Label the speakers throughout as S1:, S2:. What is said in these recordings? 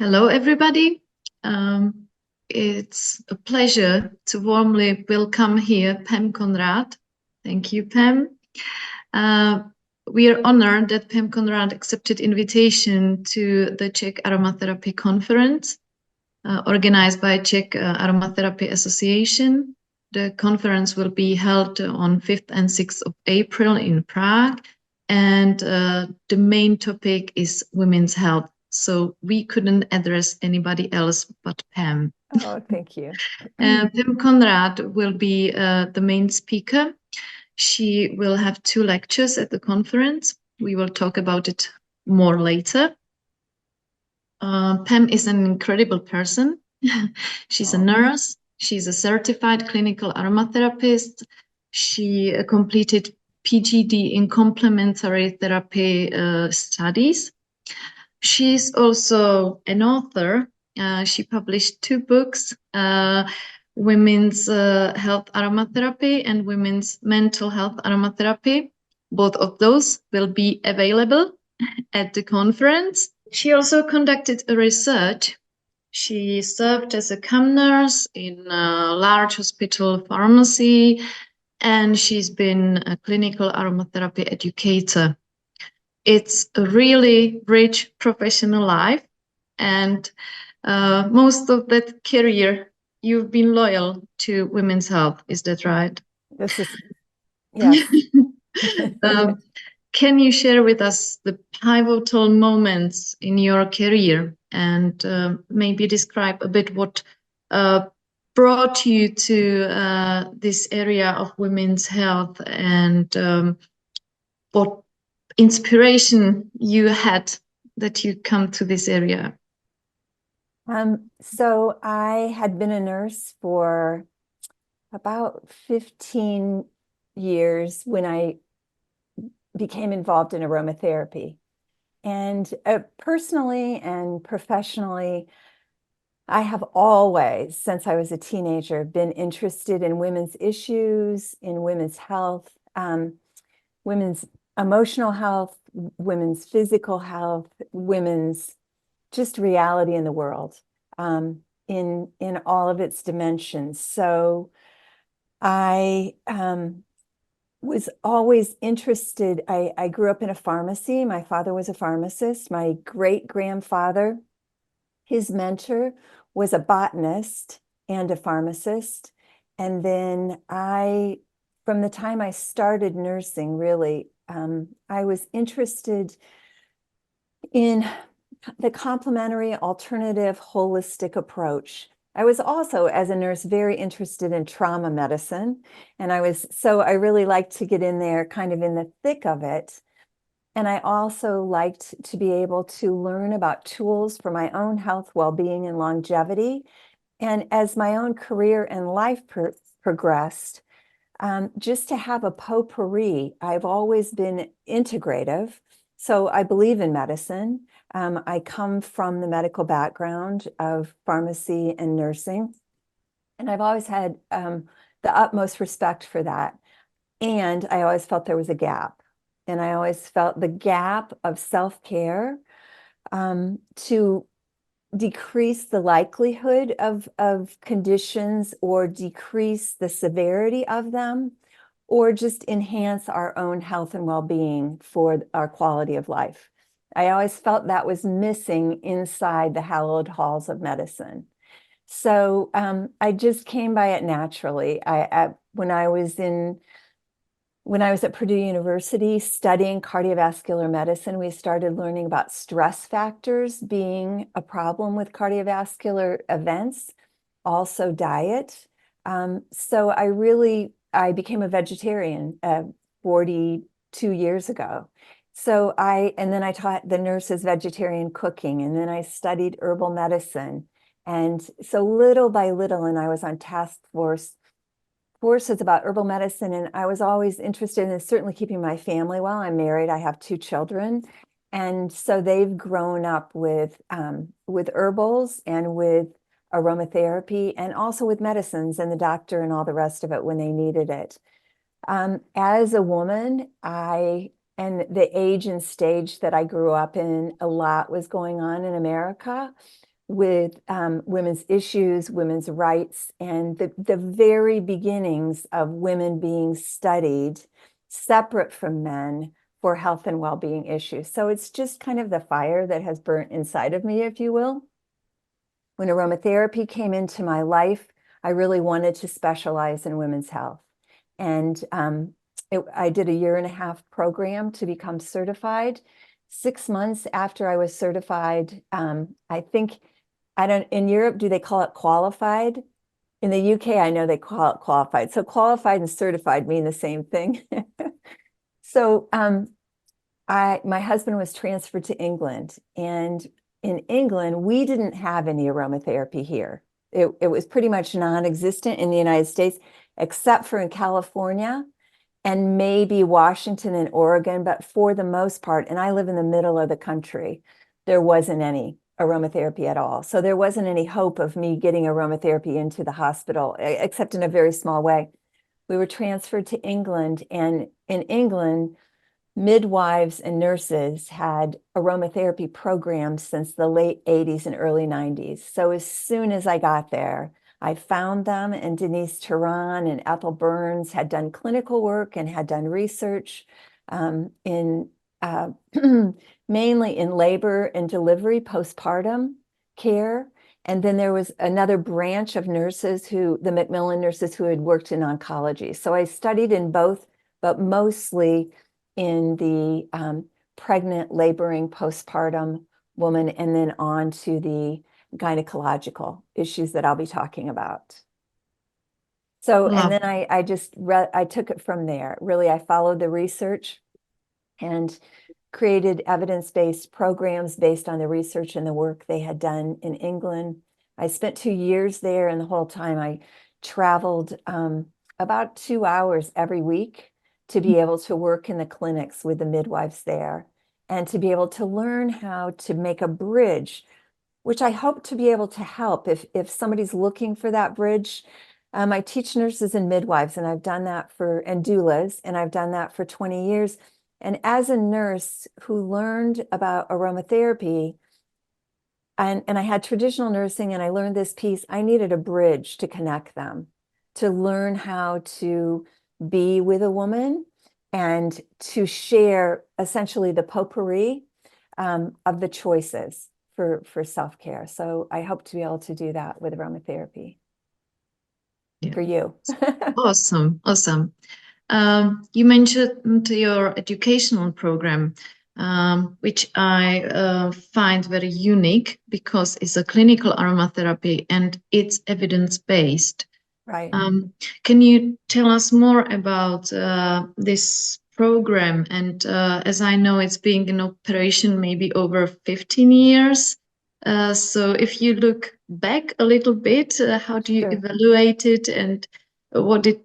S1: Hello, everybody. It's a pleasure to warmly welcome here Pam Conrad. Thank you, Pam. We are honored that Pam Conrad accepted invitation to the Czech Aromatherapy Conference organized by Czech Aromatherapy Association. The conference will be held on 5th and 6th of April in Prague, and the main topic is women's health. So we couldn't address anybody else but Pam.
S2: Oh, thank you.
S1: Pam Conrad will be the main speaker. She will have 2 lectures at the conference. We will talk about it more later. Pam is an incredible person. She's a nurse. She's a certified clinical aromatherapist. She completed PGD in complementary therapy studies. She's also an author. She published 2 books, Women's Health Aromatherapy and Women's Mental Health Aromatherapy. Both of those will be available at the conference. She also conducted a research. She served as a CAM nurse in a large hospital pharmacy, and she's been a clinical aromatherapy educator. It's a really rich professional life, and most of that career you've been loyal to women's health. Is that right?
S2: This is, yes.
S1: Can you share with us the pivotal moments in your career and maybe describe a bit what brought you to this area of women's health and what inspiration you had that you come to this area?
S2: So I had been a nurse for about 15 years when I became involved in aromatherapy. And personally and professionally, I have always, since I was a teenager, been interested in women's issues, in women's health, women's emotional health, women's physical health, women's just reality in the world, in all of its dimensions. So I was always interested. I grew up in a pharmacy. My father was a pharmacist. My great-grandfather, his mentor, was a botanist and a pharmacist. And then from the time I started nursing, really, I was interested in the complementary, alternative, holistic approach. I was also, as a nurse, very interested in trauma medicine. And I really liked to get in there kind of in the thick of it. And I also liked to be able to learn about tools for my own health, well-being, and longevity. And as my own career and life progressed, just to have a potpourri. I've always been integrative. So I believe in medicine. I come from the medical background of pharmacy and nursing. And I've always had the utmost respect for that. And I always felt there was a gap. And I always felt the gap of self-care to decrease the likelihood of conditions or decrease the severity of them, or just enhance our own health and well-being for our quality of life. I always felt that was missing inside the hallowed halls of medicine. So I just came by it naturally. When I was at Purdue University studying cardiovascular medicine, we started learning about stress factors being a problem with cardiovascular events, also diet. So I became a vegetarian 42 years ago. And then I taught the nurses vegetarian cooking, and then I studied herbal medicine. And so little by little, and I was on task forces about herbal medicine, and I was always interested in certainly keeping my family well. I'm married, I have 2 children. And so they've grown up with herbals and with aromatherapy, and also with medicines and the doctor and all the rest of it when they needed it. As a woman, and the age and stage that I grew up in, a lot was going on in America. with women's issues, women's rights, and the very beginnings of women being studied separate from men for health and well-being issues. So it's just kind of the fire that has burnt inside of me, if you will. When aromatherapy came into my life, I really wanted to specialize in women's health. And I did a 1.5-year program to become certified. 6 months after I was certified, in Europe, do they call it qualified? In the UK, I know they call it qualified. So qualified and certified mean the same thing. So my husband was transferred to England, and in England, we didn't have any aromatherapy here. It was pretty much non-existent in the United States, except for in California and maybe Washington and Oregon, but for the most part, and I live in the middle of the country, there wasn't any aromatherapy at all. So there wasn't any hope of me getting aromatherapy into the hospital, except in a very small way. We were transferred to England, and in England, midwives and nurses had aromatherapy programs since the late 80s and early 90s. So as soon as I got there, I found them, and Denise Turan and Ethel Burns had done clinical work and had done research in mainly in labor and delivery, postpartum care. And then there was another branch of nurses the Macmillan nurses who had worked in oncology. So I studied in both, but mostly in the pregnant, laboring, postpartum woman, and then on to the gynecological issues that I'll be talking about. So, and then I took it from there. Really, I followed the research and created evidence-based programs based on the research and the work they had done in England. I spent 2 years there, and the whole time I traveled about 2 hours every week to be able to work in the clinics with the midwives there and to be able to learn how to make a bridge, which I hope to be able to help if somebody's looking for that bridge. I teach nurses and midwives, and I've done that and doulas, and I've done that for 20 years. And as a nurse who learned about aromatherapy, and I had traditional nursing, and I learned this piece, I needed a bridge to connect them, to learn how to be with a woman and to share essentially the potpourri of the choices for self-care. So I hope to be able to do that with aromatherapy for you.
S1: Awesome. You mentioned your educational program, which I find very unique because it's a clinical aromatherapy and it's evidence-based.
S2: Right.
S1: Can you tell us more about this program? And as I know, it's been in operation maybe over 15 years. So if you look back a little bit, how do you evaluate it, and what do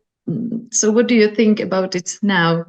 S1: you think about it now?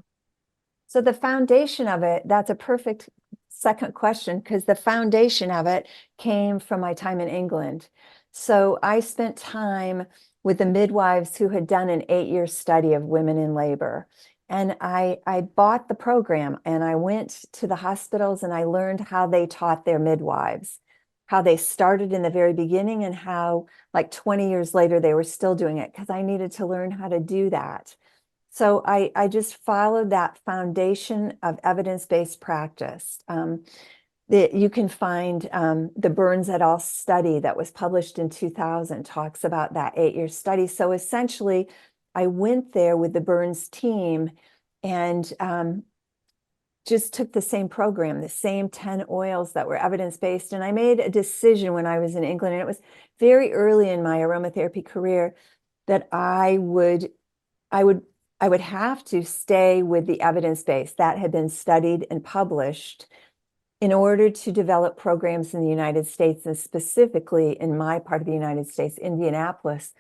S2: So the foundation of it, that's a perfect second question, because the foundation of it came from my time in England. So I spent time with the midwives who had done an 8-year study of women in labor. And I bought the program, and I went to the hospitals, and I learned how they taught their midwives, how they started in the very beginning, and how like 20 years later they were still doing it, because I needed to learn how to do that. So I just followed that foundation of evidence-based practice. You can find the Burns et al. Study that was published in 2000 talks about that 8-year study. So essentially, I went there with the Burns team and just took the same program, the same 10 oils that were evidence-based. And I made a decision when I was in England, and it was very early in my aromatherapy career, that I would have to stay with the evidence base that had been studied and published in order to develop programs in the United States, and specifically in my part of the United States, Indianapolis.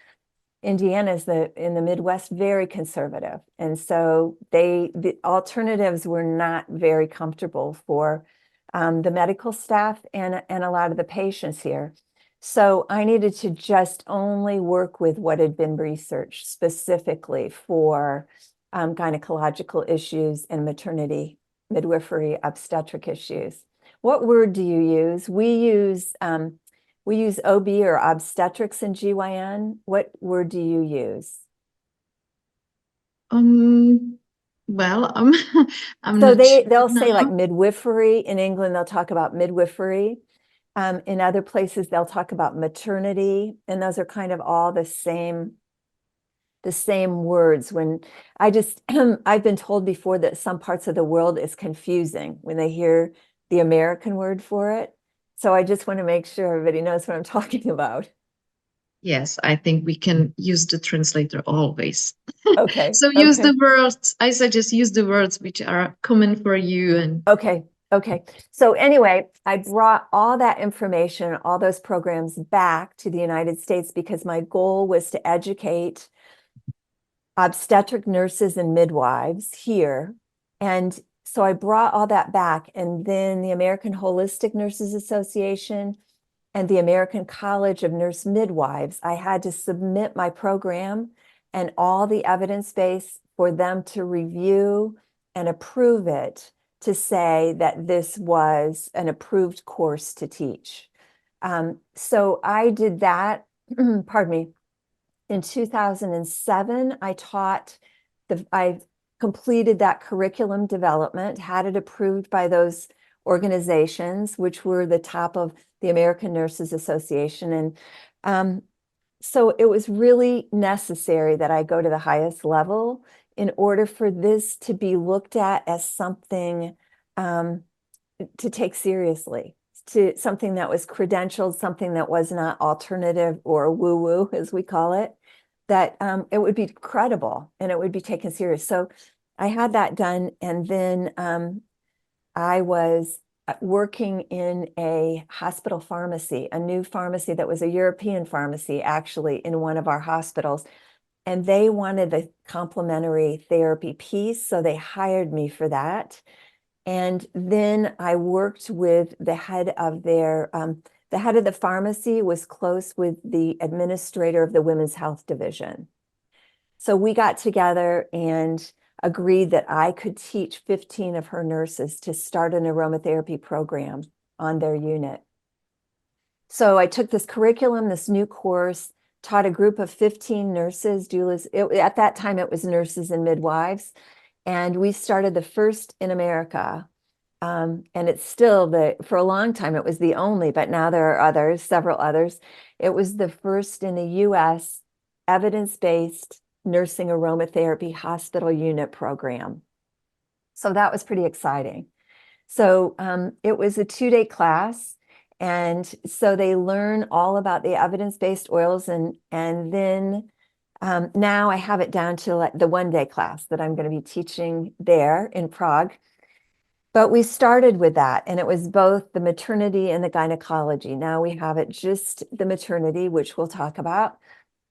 S2: Indiana is in the Midwest, very conservative. And so the alternatives were not very comfortable for the medical staff and a lot of the patients here. So I needed to just only work with what had been researched specifically for gynecological issues and maternity, midwifery, obstetric issues. What word do you use? We We use OB or obstetrics and GYN. What word do you use?
S1: Well, I'm
S2: So
S1: not sure
S2: they'll say like
S1: now.
S2: midwifery. In England, they'll talk about midwifery. In other places, they'll talk about maternity, and those are kind of all the same words. When I just I've been told before that some parts of the world is confusing when they hear the American word for it. So I just want to make sure everybody knows what I'm talking about.
S1: Yes, I think we can use the translator always.
S2: Okay,
S1: So use
S2: okay.
S1: the words. I suggest use the words which are common for you. And
S2: Okay. Okay. So anyway, I brought all that information, all those programs back to the United States because my goal was to educate obstetric nurses and midwives here. And so I brought all that back. And then the American Holistic Nurses Association and the American College of Nurse Midwives, I had to submit my program and all the evidence base for them to review and approve it to say that this was an approved course to teach. So I did that, pardon me, in 2007. I completed that curriculum development, had it approved by those organizations, which were the top of the American Nurses Association. And so it was really necessary that I go to the highest level in order for this to be looked at as something to take seriously, to something that was credentialed, something that was not alternative or woo-woo, as we call it, that it would be credible and it would be taken serious. So I had that done, and then I was working in a hospital pharmacy, a new pharmacy that was a European pharmacy, actually, in one of our hospitals. And they wanted the complementary therapy piece, so they hired me for that. And then I worked with the head of the head of the pharmacy was close with the administrator of the women's health division. So we got together and agreed that I could teach 15 of her nurses to start an aromatherapy program on their unit. So I took this curriculum, this new course, taught a group of 15 nurses, doulas. At that time, it was nurses and midwives. And we started the first in America. And it's still for a long time, it was the only, but now there are others, several others. It was the first in the US evidence-based nursing aromatherapy hospital unit program. So that was pretty exciting. So it was a 2-day class. And so they learn all about the evidence-based oils. And then now I have it down to like the 1-day class that I'm going to be teaching there in Prague. But we started with that, and it was both the maternity and the gynecology. Now we have it just the maternity, which we'll talk about.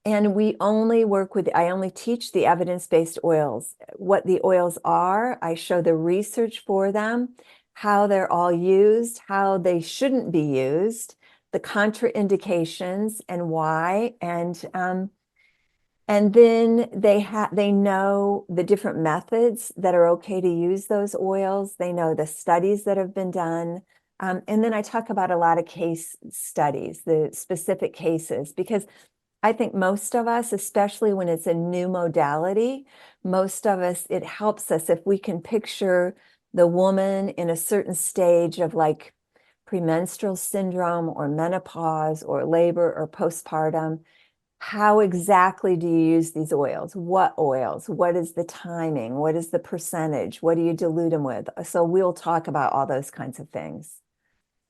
S2: And I only teach the evidence-based oils. What the oils are, I show the research for them, how they're all used, how they shouldn't be used, the contraindications and why. And then they know the different methods that are okay to use those oils. They know the studies that have been done. And then I talk about a lot of case studies, the specific cases, because I think most of us, especially when it's a new modality, most of us, it helps us if we can picture the woman in a certain stage of like premenstrual syndrome or menopause or labor or postpartum. How exactly do you use these oils? What oils? What is the timing? What is the percentage? What do you dilute them with? So we'll talk about all those kinds of things.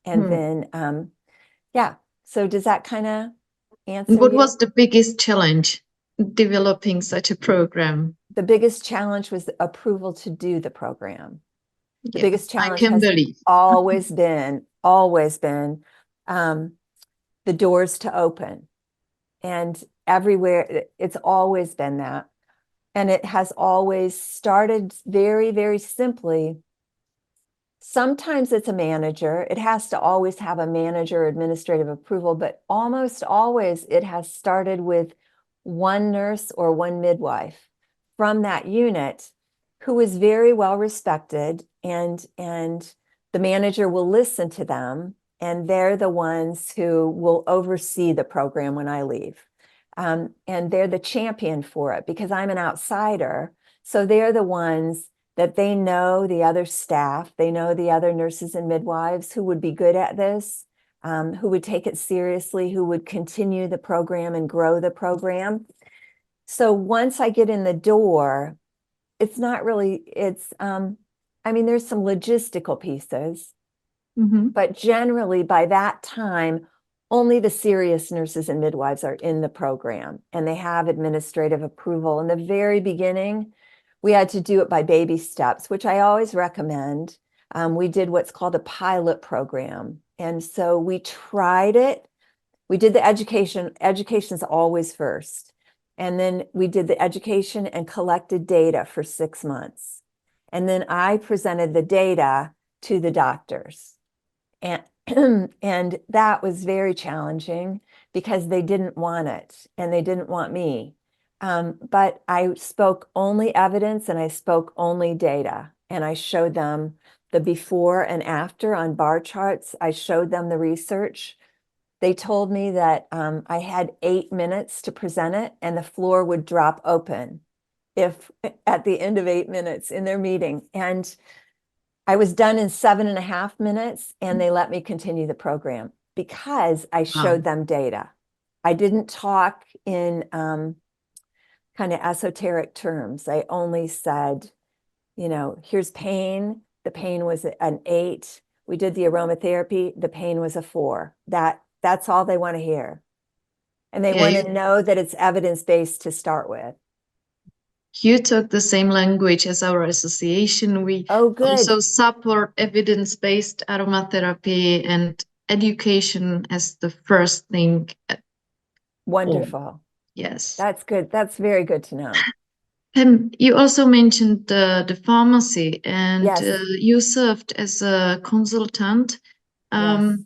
S2: And then, yeah. So does that kind of answer
S1: what
S2: you?
S1: was the biggest challenge developing such a program?
S2: The biggest challenge was the approval to do the program. The biggest
S1: Yes, I
S2: challenge
S1: can
S2: has
S1: believe.
S2: always been the doors to open. And everywhere, it's always been that. And it has always started very, very simply. Sometimes it's a manager. It has to always have a manager administrative approval, but almost always it has started with one nurse or one midwife from that unit who is very well respected, and the manager will listen to them and they're the ones who will oversee the program when I leave. And they're the champion for it because I'm an outsider. So they're the ones that they know the other staff, they know the other nurses and midwives who would be good at this, who would take it seriously, who would continue the program and grow the program. So once I get in the door, it's not really, I mean, there's some logistical pieces,
S1: Mm-hmm.
S2: but generally by that time, only the serious nurses and midwives are in the program and they have administrative approval. In the very beginning, we had to do it by baby steps, which I always recommend. We did what's called a pilot program. And so we tried it. We did the education. Education's always first. And then we did the education and collected data for 6 months. And then I presented the data to the doctors. And, and that was very challenging because they didn't want it and they didn't want me. But I spoke only evidence and I spoke only data. And I showed them the before and after on bar charts. I showed them the research. They told me that I had 8 minutes to present it and the floor would drop open if at the end of 8 minutes in their meeting. And I was done in 7.5 minutes and they let me continue the program because I showed them data. I didn't talk in kind of esoteric terms. I only said, you know, here's pain. The pain was an 8. We did the aromatherapy. The pain was a 4. That's all they want to hear. And they
S1: Yeah,
S2: want to know that it's evidence-based to start with.
S1: you talk the same language as our association. We
S2: Oh, good.
S1: also support evidence-based aromatherapy and education as the first thing.
S2: Wonderful.
S1: Yes.
S2: That's good. That's very good to know.
S1: You also mentioned the pharmacy, and
S2: Yes.
S1: you served as a consultant.
S2: Yes.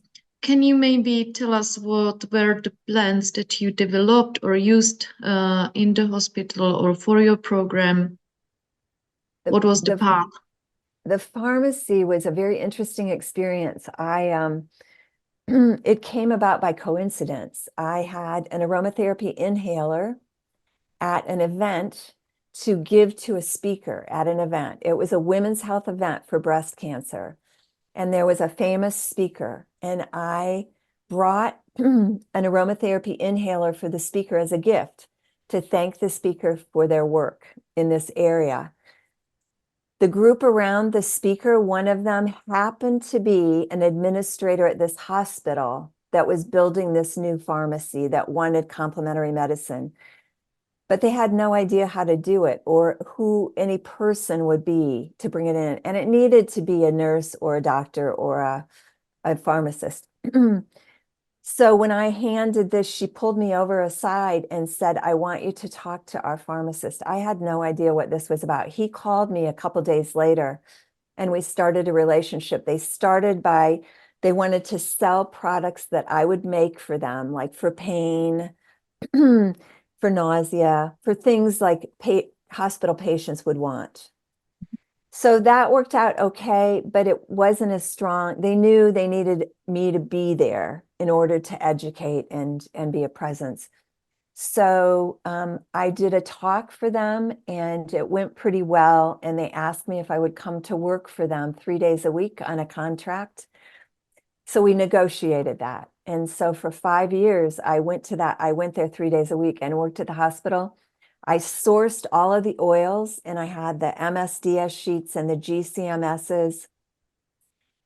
S1: Can you maybe tell us what were the plans that you developed or used in the hospital or for your program?
S2: The,
S1: What was the
S2: the,
S1: path?
S2: the pharmacy was a very interesting experience. It came about by coincidence. I had an aromatherapy inhaler at an event to give to a speaker at an event. It was a women's health event for breast cancer. And there was a famous speaker, and I brought an aromatherapy inhaler for the speaker as a gift to thank the speaker for their work in this area. The group around the speaker, one of them happened to be an administrator at this hospital that was building this new pharmacy that wanted complementary medicine. But they had no idea how to do it or who any person would be to bring it in. And it needed to be a nurse or a doctor or a pharmacist. So when I handed this, she pulled me over aside and said, I want you to talk to our pharmacist. I had no idea what this was about. He called me a couple days later and we started a relationship. They wanted to sell products that I would make for them, like for pain, for nausea, for things like hospital patients would want. So that worked out okay, but it wasn't as strong. They knew they needed me to be there in order to educate and be a presence. So I did a talk for them and it went pretty well. And they asked me if I would come to work for them 3 days a week on a contract. So we negotiated that. And so for 5 years, I went there 3 days a week and worked at the hospital. I sourced all of the oils and I had the MSDS sheets and the GCMSs.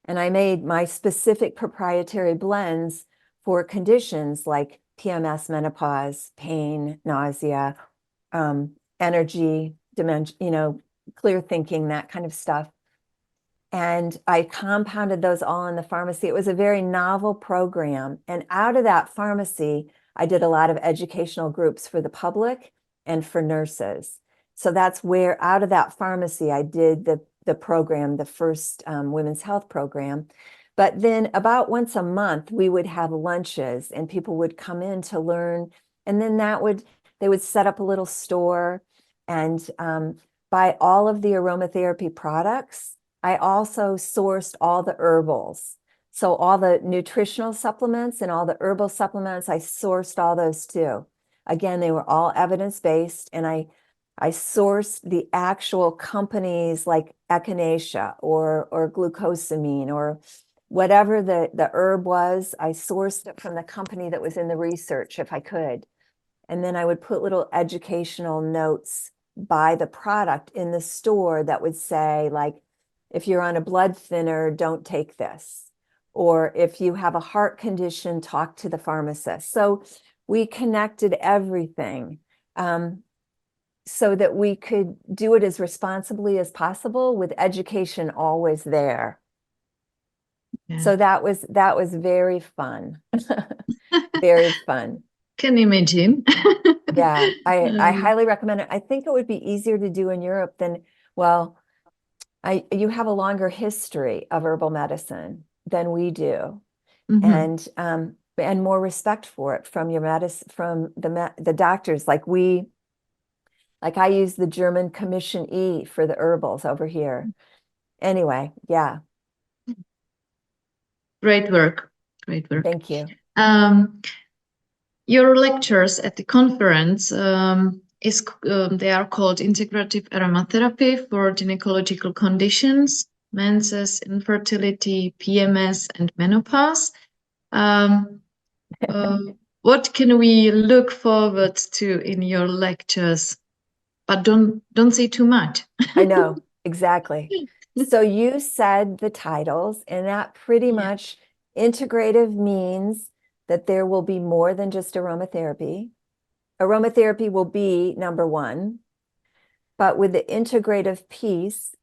S2: And I made my specific proprietary blends for conditions like PMS, menopause, pain, nausea, energy, dementia, clear thinking, that kind of stuff. And I compounded those all in the pharmacy. It was a very novel program. And out of that pharmacy, I did a lot of educational groups for the public and for nurses. So that's where out of that pharmacy, I did the program, the first women's health program. But then about once a month, we would have lunches and people would come in to learn. And then they would set up a little store and buy all of the aromatherapy products. I also sourced all the herbals. So all the nutritional supplements and all the herbal supplements, I sourced all those too. Again, they were all evidence-based, and I sourced the actual companies like echinacea or glucosamine or whatever the herb was. I sourced it from the company that was in the research if I could. And then I would put little educational notes by the product in the store that would say, like, if you're on a blood thinner, don't take this. Or if you have a heart condition, talk to the pharmacist. So we connected everything so that we could do it as responsibly as possible with education always there.
S1: Yeah.
S2: So that was very fun. Very fun.
S1: Can imagine.
S2: Yeah, I highly recommend it. I think it would be easier to do in Europe than, well, you have a longer history of herbal medicine than we do, and more respect for it from your medicine, from the doctors. Like I use the German Commission E for the herbals over here. Anyway, yeah.
S1: Great work. Great work.
S2: Thank you.
S1: Your lectures at the conference they are called Integrative Aromatherapy for Gynecological Conditions, Menses, Infertility, PMS, and Menopause. What can we look forward to in your lectures? But don't say too much.
S2: I know, exactly. So you said the titles, and that pretty much integrative means that there will be more than just aromatherapy. Aromatherapy will be number one, but with the integrative piece,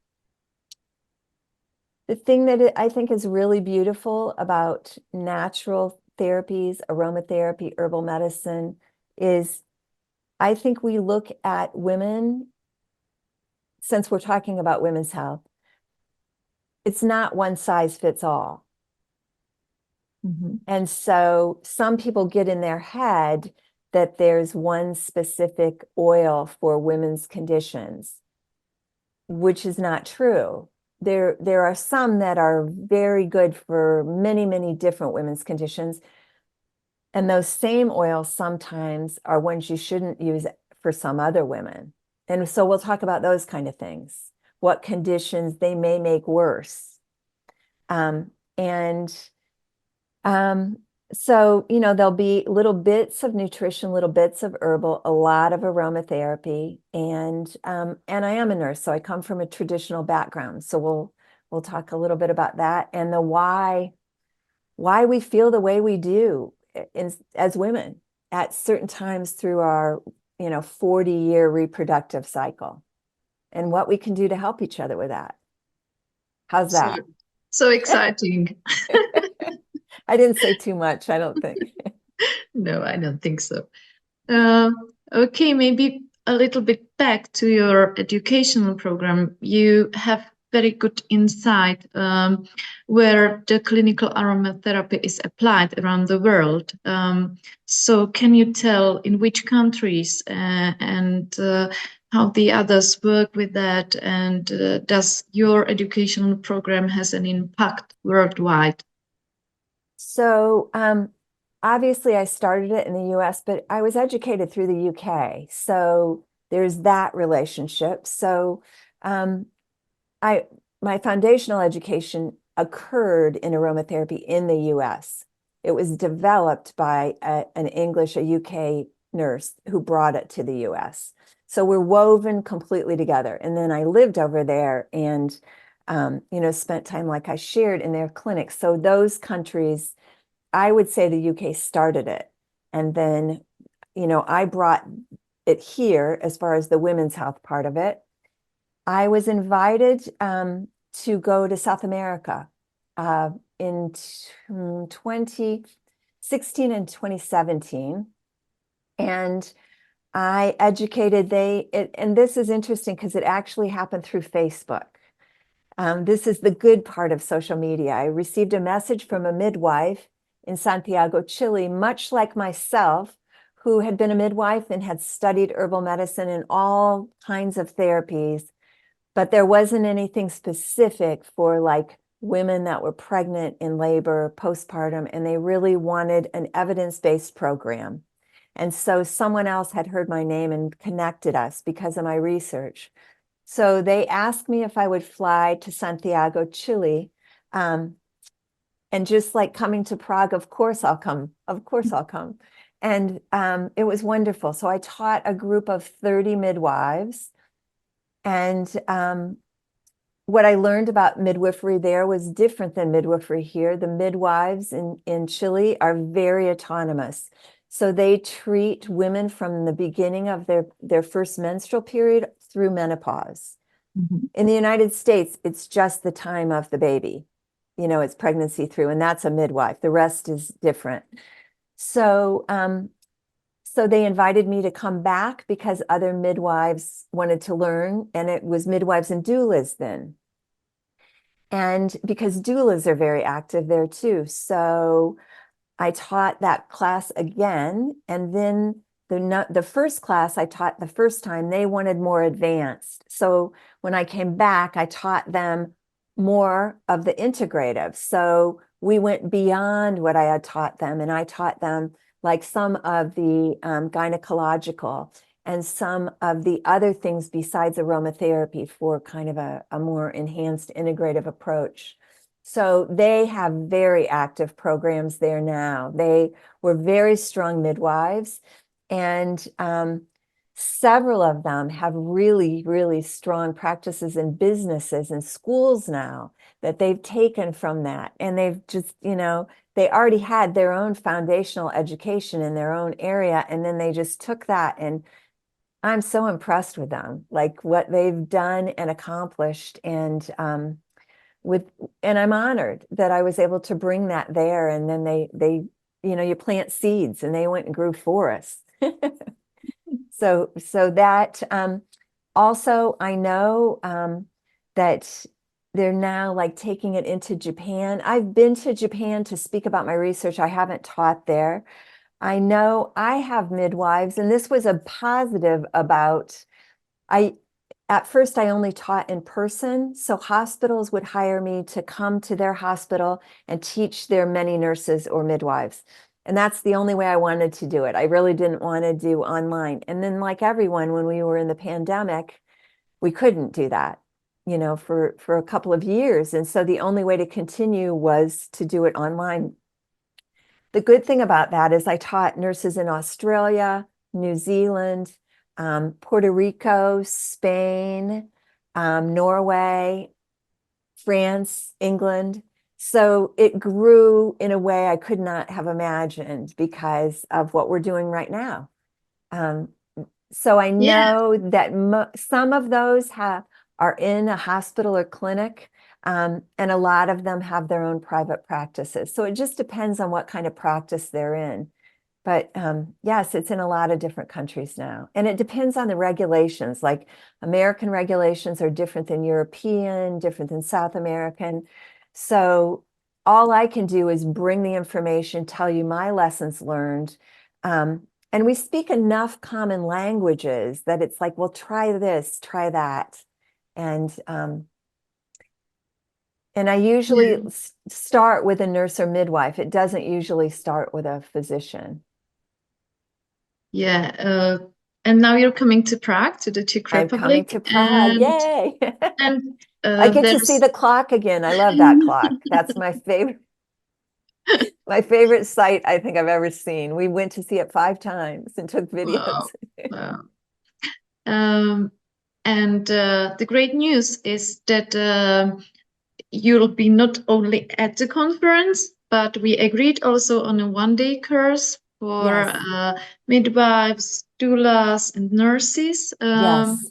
S2: the thing that I think is really beautiful about natural therapies, aromatherapy, herbal medicine, is I think we look at women, since we're talking about women's health, it's not one size fits all. And so some people get in their head that there's one specific oil for women's conditions, which is not true. There are some that are very good for many, many different women's conditions. And those same oils sometimes are ones you shouldn't use for some other women. And so we'll talk about those kind of things, what conditions they may make worse. So, there'll be little bits of nutrition, little bits of herbal, a lot of aromatherapy. And I am a nurse, so I come from a traditional background. So we'll talk a little bit about that and the why we feel the way we do as women at certain times through our 40-year reproductive cycle, and what we can do to help each other with that. How's that?
S1: So exciting.
S2: I didn't say too much, I don't think.
S1: No, I don't think so. Okay, maybe a little bit back to your educational program. You have very good insight where the clinical aromatherapy is applied around the world. So can you tell in which countries and how the others work with that, and does your educational program has an impact worldwide?
S2: So obviously I started it in the US, but I was educated through the UK. So there's that relationship. So my foundational education occurred in aromatherapy in the US. It was developed by a UK nurse who brought it to the US. So we're woven completely together. And then I lived over there and spent time, like I shared, in their clinics. So those countries, I would say the UK started it. And then, I brought it here as far as the women's health part of it. I was invited to go to South America in 2016 and 2017. And I educated, and this is interesting because it actually happened through Facebook. This is the good part of social media. I received a message from a midwife in Santiago, Chile, much like myself, who had been a midwife and had studied herbal medicine and all kinds of therapies, but there wasn't anything specific for like women that were pregnant, in labor, postpartum, and they really wanted an evidence-based program. And so someone else had heard my name and connected us because of my research. So they asked me if I would fly to Santiago, Chile. And just like coming to Prague, of course I'll come. Of course I'll come. And it was wonderful. So I taught a group of 30 midwives. And what I learned about midwifery there was different than midwifery here. The midwives in Chile are very autonomous. So they treat women from the beginning of their first menstrual period through menopause.
S1: Mhm.
S2: In the United States, it's just the time of the baby. You know, it's pregnancy through, and that's a midwife. The rest is different. So, so they invited me to come back because other midwives wanted to learn, and it was midwives and doulas then. And because doulas are very active there too. So I taught that class again, and then the first class I taught the first time, they wanted more advanced. So when I came back, I taught them more of the integrative. So we went beyond what I had taught them, and I taught them like some of the gynecological and some of the other things besides aromatherapy for kind of a more enhanced integrative approach. So they have very active programs there now. They were very strong midwives, and several of them have really, really strong practices in businesses and schools now that they've taken from that. And they've just, you know, they already had their own foundational education in their own area, and then they just took that, and I'm so impressed with them, like what they've done and accomplished. And and I'm honored that I was able to bring that there. And then they, you know, you plant seeds and they went and grew forests. So that also I know that they're now like taking it into Japan. I've been to Japan to speak about my research. I haven't taught there. I know I have midwives, and this was a positive about, at first I only taught in person. So hospitals would hire me to come to their hospital and teach their many nurses or midwives. And that's the only way I wanted to do it. I really didn't want to do online. And then like everyone, when we were in the pandemic, we couldn't do that, you know, for a couple of years. And so the only way to continue was to do it online. The good thing about that is I taught nurses in Australia, New Zealand, Puerto Rico, Spain, Norway, France, England. So it grew in a way I could not have imagined because of what we're doing right now. So I
S1: Yeah.
S2: know that some of those are in a hospital or clinic, and a lot of them have their own private practices. So it just depends on what kind of practice they're in. But yes, it's in a lot of different countries now. And it depends on the regulations. Like American regulations are different than European, different than South American. So all I can do is bring the information, tell you my lessons learned. And we speak enough common languages that it's like, well, try this, try that. And I usually
S1: Yeah.
S2: start with a nurse or midwife. It doesn't usually start with a physician.
S1: Yeah. And now you're coming to Prague, to the Czech
S2: I'm coming
S1: Republic,
S2: to Prague. Yay.
S1: and
S2: I get to see
S1: there's
S2: the clock again. I love that clock. That's my favorite site I think I've ever seen. We went to see it 5 times and took
S1: wow.
S2: videos.
S1: Wow. Um, and the great news is that you'll be not only at the conference, but we agreed also on a one-day course for
S2: Yes.
S1: midwives, doulas, and nurses.
S2: Yes.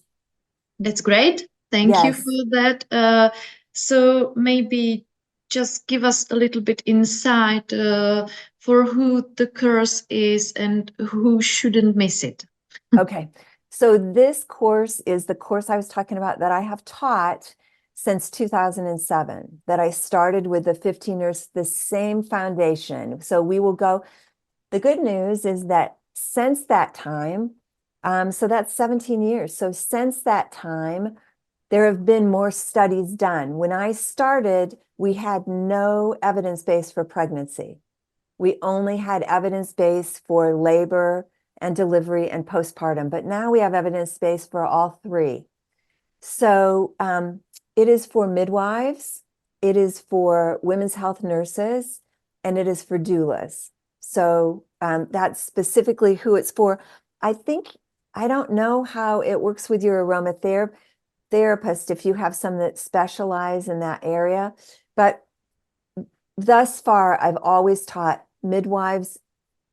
S1: That's great. Thank you for
S2: Yes.
S1: that. So maybe just give us a little bit insight for who the course is and who shouldn't miss it.
S2: Okay. So this course is the course I was talking about that I have taught since 2007, that I started with the 15 nurse, the same foundation. So we will go. The good news is that since that time, so that's 17 years. So since that time, there have been more studies done. When I started, we had no evidence base for pregnancy. We only had evidence base for labor and delivery and postpartum, but now we have evidence base for all three. So it is for midwives, it is for women's health nurses, and it is for doulas. So that's specifically who it's for. I don't know how it works with your aromatherapist if you have some that specialize in that area, but thus far, I've always taught midwives,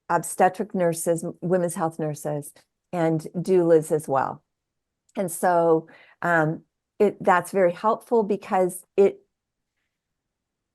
S2: obstetric nurses, women's health nurses, and doulas as well. And so that's very helpful because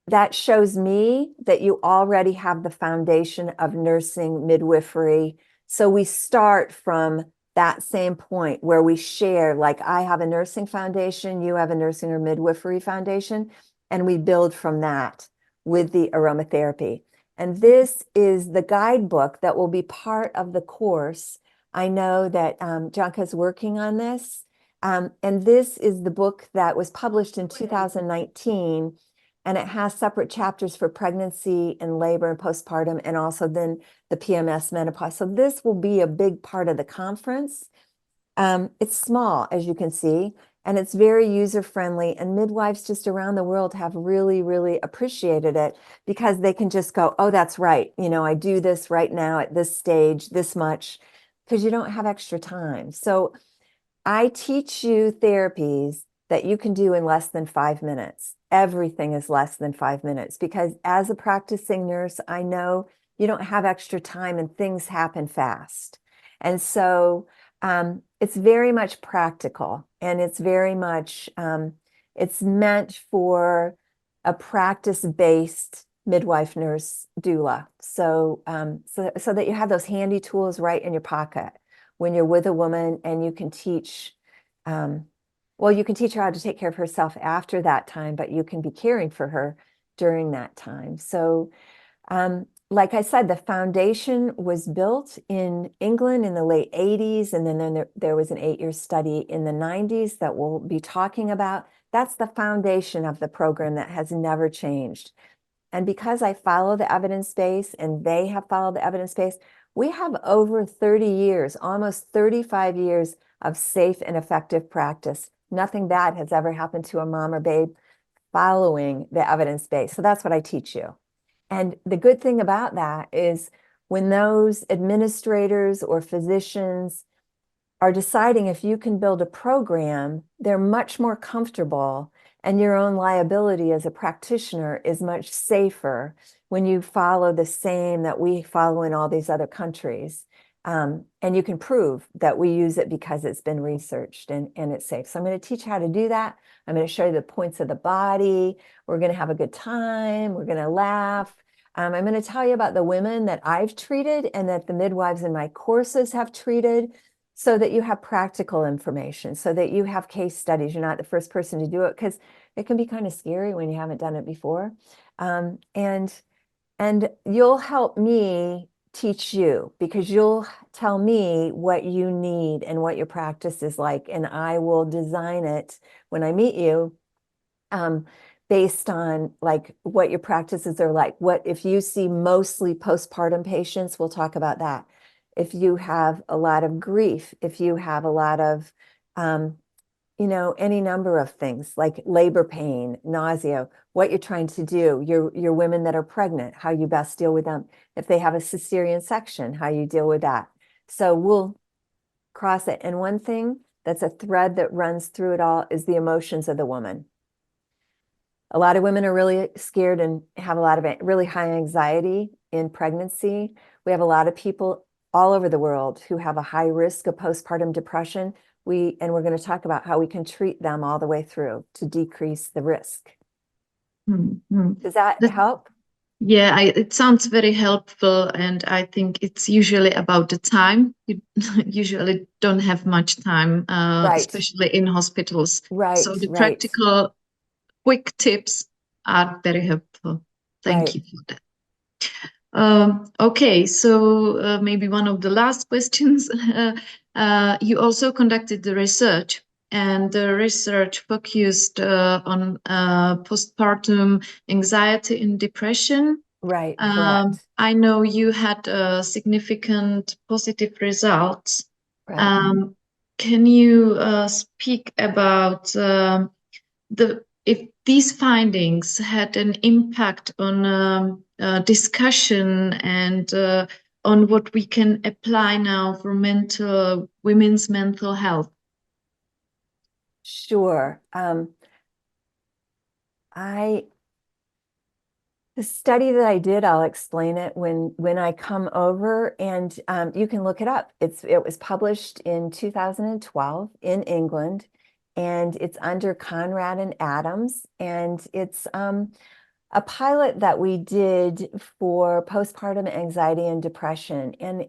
S2: that shows me that you already have the foundation of nursing, midwifery. So we start from that same point where we share, like I have a nursing foundation, you have a nursing or midwifery foundation, and we build from that with the aromatherapy. And this is the guidebook that will be part of the course. I know that Janka's working on this. And this is the book that was published in 2019, and it has separate chapters for pregnancy and labor and postpartum, and also then the PMS menopause. So this will be a big part of the conference. It's small, as you can see, and it's very user-friendly, and midwives just around the world have really, really appreciated it because they can just go, oh, that's right. You know, I do this right now at this stage, this much, because you don't have extra time. So I teach you therapies that you can do in less than 5 minutes. Everything is less than 5 minutes because as a practicing nurse, I know you don't have extra time and things happen fast. And so it's very much practical, and it's very much, it's meant for a practice-based midwife, nurse, doula. So, so that you have those handy tools right in your pocket when you're with a woman, and you can teach, well, you can teach her how to take care of herself after that time, but you can be caring for her during that time. So like I said, the foundation was built in England in the late 80s, and then there was an 8-year study in the 90s that we'll be talking about. That's the foundation of the program that has never changed. And because I follow the evidence base and they have followed the evidence base, we have over 30 years, almost 35 years of safe and effective practice. Nothing bad has ever happened to a mom or babe following the evidence base. So that's what I teach you. And the good thing about that is when those administrators or physicians are deciding if you can build a program, they're much more comfortable, and your own liability as a practitioner is much safer when you follow the same that we follow in all these other countries. And you can prove that we use it because it's been researched and it's safe. So I'm going to teach you how to do that. I'm going to show you the points of the body. We're going to have a good time. We're going to laugh. I'm going to tell you about the women that I've treated and that the midwives in my courses have treated, so that you have practical information, so that you have case studies. You're not the first person to do it because it can be kind of scary when you haven't done it before. And you'll help me teach you because you'll tell me what you need and what your practice is like, and I will design it when I meet you based on like what your practices are like. What if you see mostly postpartum patients, we'll talk about that. If you have a lot of grief, if you have a lot of, you know, any number of things like labor pain, nausea, what you're trying to do, your women that are pregnant, how you best deal with them. If they have a cesarean section, how you deal with that. So we'll cross it. And one thing that's a thread that runs through it all is the emotions of the woman. A lot of women are really scared and have a lot of really high anxiety in pregnancy. We have a lot of people all over the world who have a high risk of postpartum depression. We're going to talk about how we can treat them all the way through to decrease the risk. Does that help?
S1: Yeah, it sounds very helpful, and I think it's usually about the time. You usually don't have much time,
S2: Right.
S1: especially in hospitals.
S2: Right.
S1: So the
S2: Right.
S1: practical, quick tips are very helpful. Thank
S2: Right.
S1: you for that. Okay, so maybe one of the last questions. You also conducted the research, and the research focused on postpartum anxiety and depression.
S2: Right, correct.
S1: I know you had significant positive results.
S2: Right.
S1: Can you speak about if these findings had an impact on discussion and on what we can apply now for women's mental health?
S2: Sure. The study that I did, I'll explain it when I come over, and you can look it up. It was published in 2012 in England, and it's under Conrad and Adams, and it's a pilot that we did for postpartum anxiety and depression. And,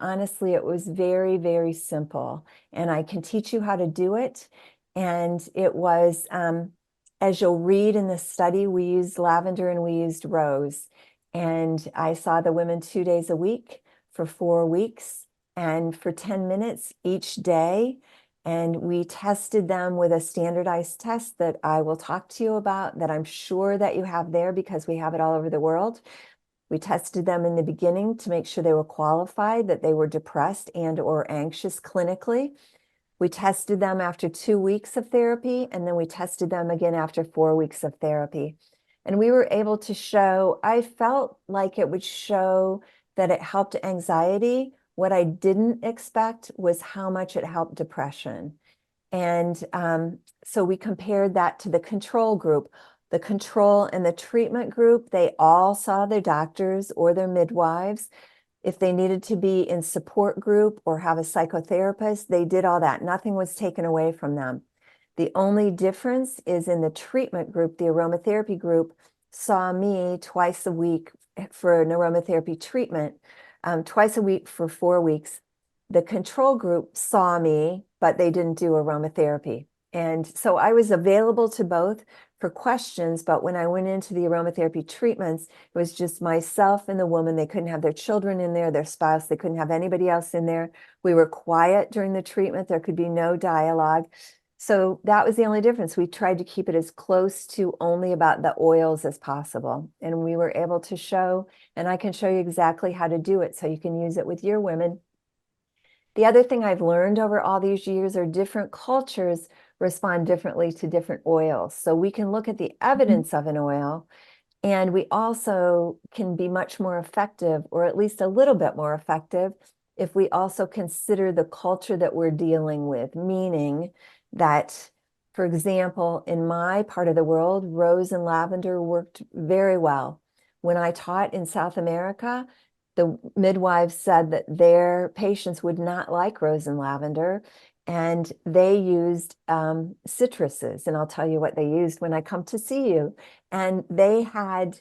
S2: honestly, it was very, very simple. And I can teach you how to do it. And it was, as you'll read in the study, we used lavender and we used rose. And I saw the women 2 days a week for 4 weeks and for 10 minutes each day. And we tested them with a standardized test that I will talk to you about, that I'm sure that you have there because we have it all over the world. We tested them in the beginning to make sure they were qualified, that they were depressed and or anxious clinically. We tested them after 2 weeks of therapy, and then we tested them again after 4 weeks of therapy. And we were able to show, I felt like it would show that it helped anxiety. What I didn't expect was how much it helped depression. And so we compared that to the control group. The control and the treatment group, they all saw their doctors or their midwives. If they needed to be in support group or have a psychotherapist, they did all that. Nothing was taken away from them. The only difference is in the treatment group, the aromatherapy group saw me twice a week for an aromatherapy treatment, twice a week for 4 weeks. The control group saw me, but they didn't do aromatherapy. And so I was available to both for questions, but when I went into the aromatherapy treatments, it was just myself and the woman. They couldn't have their children in there, their spouse. They couldn't have anybody else in there. We were quiet during the treatment. There could be no dialogue. So that was the only difference. We tried to keep it as close to only about the oils as possible. And we were able to show, and I can show you exactly how to do it so you can use it with your women. The other thing I've learned over all these years are different cultures respond differently to different oils. So we can look at the evidence of an oil, and we also can be much more effective, or at least a little bit more effective, if we also consider the culture that we're dealing with, meaning that, for example, in my part of the world, rose and lavender worked very well. When I taught in South America, the midwives said that their patients would not like rose and lavender, and they used citruses. And I'll tell you what they used when I come to see you. And they had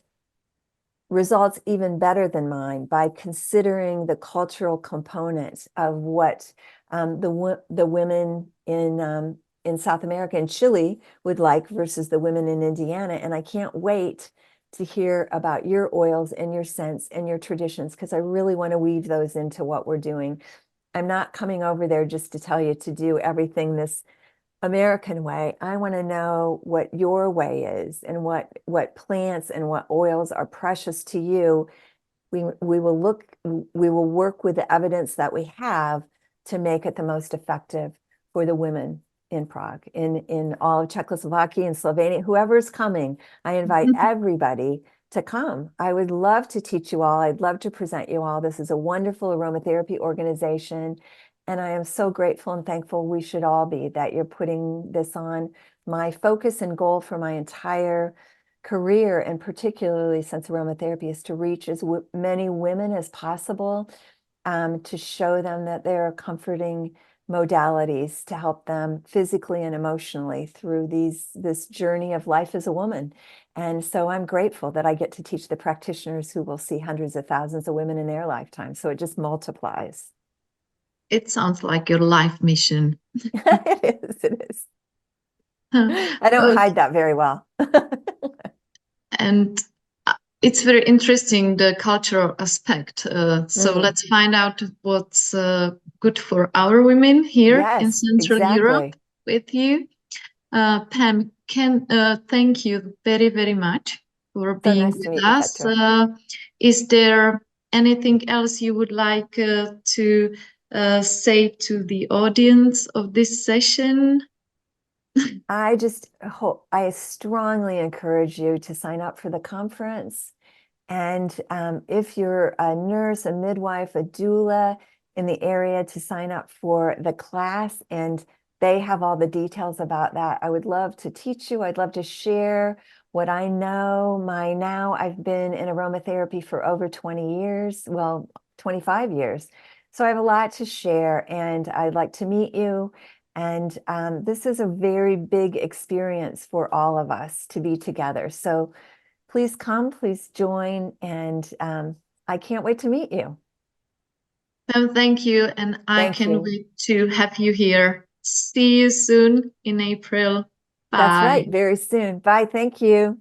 S2: results even better than mine by considering the cultural components of what the women in South America and Chile would like versus the women in Indiana. And I can't wait to hear about your oils and your scents and your traditions, because I really want to weave those into what we're doing. I'm not coming over there just to tell you to do everything this American way. I want to know what your way is and what plants and what oils are precious to you. We will work with the evidence that we have to make it the most effective for the women in Prague, in all of Czechoslovakia and Slovenia, whoever's coming. I invite everybody to come. I would love to teach you all. I'd love to present you all. This is a wonderful aromatherapy organization. And I am so grateful and thankful, we should all be, that you're putting this on. My focus and goal for my entire career, and particularly since aromatherapy, is to reach as many women as possible, to show them that there are comforting modalities to help them physically and emotionally through this journey of life as a woman. And so I'm grateful that I get to teach the practitioners who will see hundreds of thousands of women in their lifetime. So it just multiplies.
S1: It sounds like your life mission.
S2: It is, it is. I don't hide that very well.
S1: And it's very interesting, the cultural aspect. So let's find out what's good for our women here in
S2: Yes,
S1: Central Europe.
S2: exactly.
S1: with you. Pam, thank you very, very much for
S2: So
S1: being
S2: nice to
S1: with
S2: meet you,
S1: us.
S2: Petra.
S1: Is there anything else you would like to say to the audience of this session?
S2: I just hope, I strongly encourage you to sign up for the conference. And if you're a nurse, a midwife, a doula in the area, to sign up for the class. And they have all the details about that. I would love to teach you. I'd love to share what I know. I've been in aromatherapy for over 20 years, well, 25 years. So I have a lot to share, and I'd like to meet you. And this is a very big experience for all of us to be together. So please come, please join, and I can't wait to meet you.
S1: Pam, thank you, and I
S2: Thank
S1: can't
S2: you.
S1: wait to have you here. See you soon in April.
S2: That's right,
S1: Bye.
S2: very soon. Bye, thank you.